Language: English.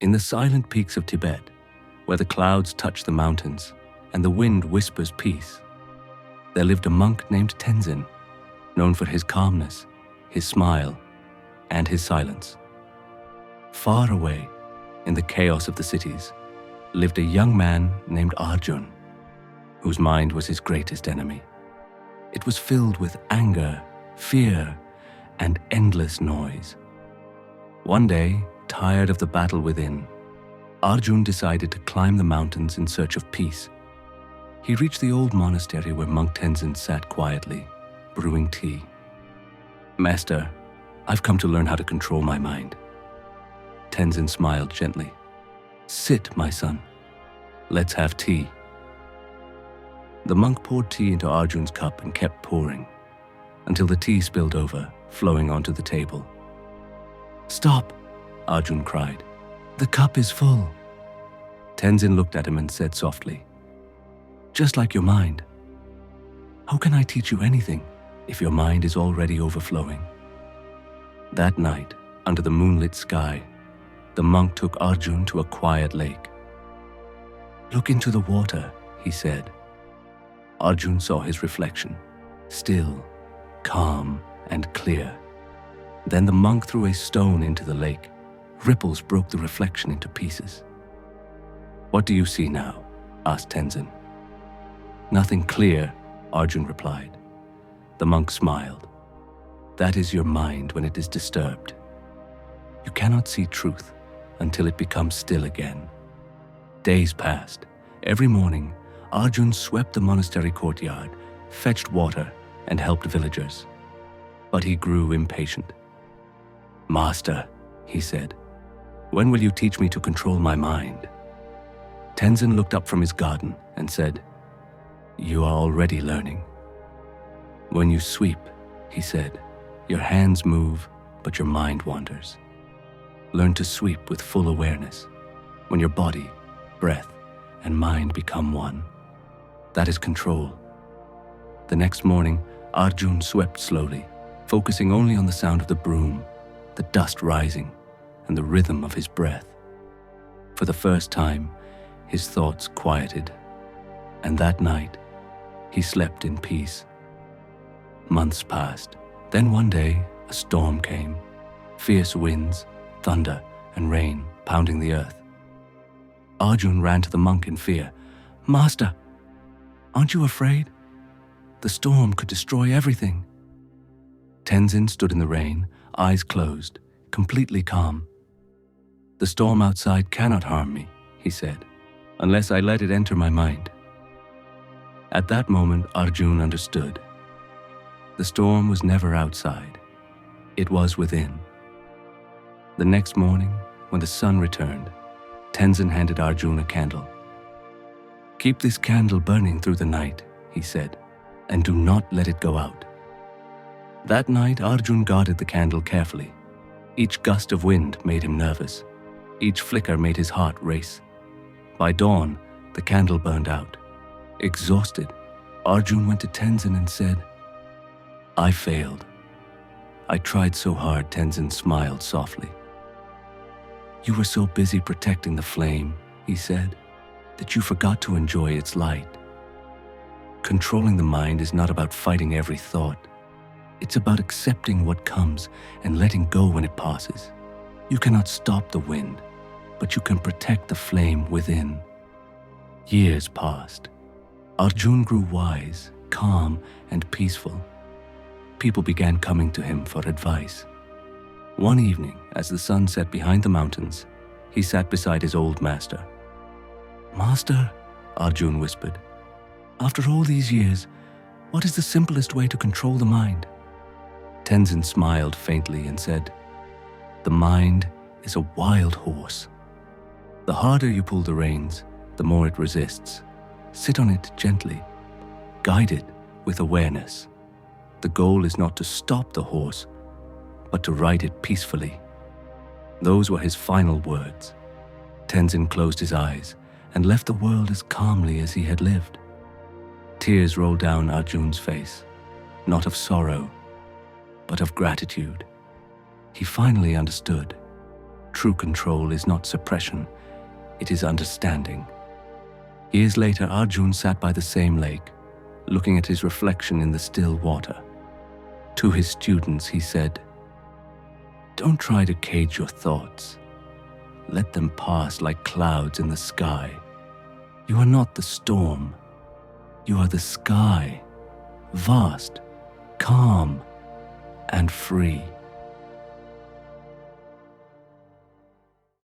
In the silent peaks of Tibet, where the clouds touch the mountains and the wind whispers peace, there lived a monk named Tenzin, known for his calmness, his smile, and his silence. Far away, in the chaos of the cities, lived a young man named Arjun, whose mind was his greatest enemy. It was filled with anger, fear, and endless noise. One day, tired of the battle within, Arjun decided to climb the mountains in search of peace. He reached the old monastery where monk Tenzin sat quietly, brewing tea. "Master, I've come to learn how to control my mind." Tenzin smiled gently. "Sit, my son. Let's have tea." The monk poured tea into Arjun's cup and kept pouring, until the tea spilled over, flowing onto the table. "Stop," Arjun cried. "The cup is full." Tenzin looked at him and said softly, "Just like your mind. How can I teach you anything if your mind is already overflowing?" That night, under the moonlit sky, the monk took Arjun to a quiet lake. "Look into the water," he said. Arjun saw his reflection, still, calm, and clear. Then the monk threw a stone into the lake. Ripples broke the reflection into pieces. "What do you see now?" asked Tenzin. "Nothing clear," Arjun replied. The monk smiled. "That is your mind when it is disturbed. You cannot see truth until it becomes still again." Days passed. Every morning, Arjun swept the monastery courtyard, fetched water, and helped villagers. But he grew impatient. "Master," he said, "when will you teach me to control my mind?" Tenzin looked up from his garden and said, "You are already learning. When you sweep," he said, "your hands move, but your mind wanders. Learn to sweep with full awareness, when your body, breath, and mind become one. That is control." The next morning, Arjun swept slowly, focusing only on the sound of the broom, the dust rising, and the rhythm of his breath. For the first time, his thoughts quieted, and that night, he slept in peace. Months passed. Then one day, a storm came. Fierce winds, thunder, and rain pounding the earth. Arjun ran to the monk in fear. "Master, aren't you afraid? The storm could destroy everything." Tenzin stood in the rain, eyes closed, completely calm. "The storm outside cannot harm me," he said, "unless I let it enter my mind." At that moment, Arjun understood. The storm was never outside. It was within. The next morning, when the sun returned, Tenzin handed Arjun a candle. "Keep this candle burning through the night," he said, "and do not let it go out." That night, Arjun guarded the candle carefully. Each gust of wind made him nervous. Each flicker made his heart race. By dawn, the candle burned out. Exhausted, Arjun went to Tenzin and said, "I failed. I tried so hard." Tenzin smiled softly. "You were so busy protecting the flame," he said, "that you forgot to enjoy its light. Controlling the mind is not about fighting every thought. It's about accepting what comes and letting go when it passes. You cannot stop the wind, but you can protect the flame within." Years passed. Arjun grew wise, calm, and peaceful. People began coming to him for advice. One evening, as the sun set behind the mountains, he sat beside his old master. "Master," Arjun whispered, "after all these years, what is the simplest way to control the mind?" Tenzin smiled faintly and said, "The mind is a wild horse. The harder you pull the reins, the more it resists. Sit on it gently. Guide it with awareness. The goal is not to stop the horse, but to ride it peacefully." Those were his final words. Tenzin closed his eyes and left the world as calmly as he had lived. Tears rolled down Arjun's face, not of sorrow, but of gratitude. He finally understood. true control is not suppression, it is understanding. Years later, Arjun sat by the same lake, looking at his reflection in the still water. To his students, he said, "Don't try to cage your thoughts. Let them pass like clouds in the sky. You are not the storm. You are the sky, vast, calm, and free."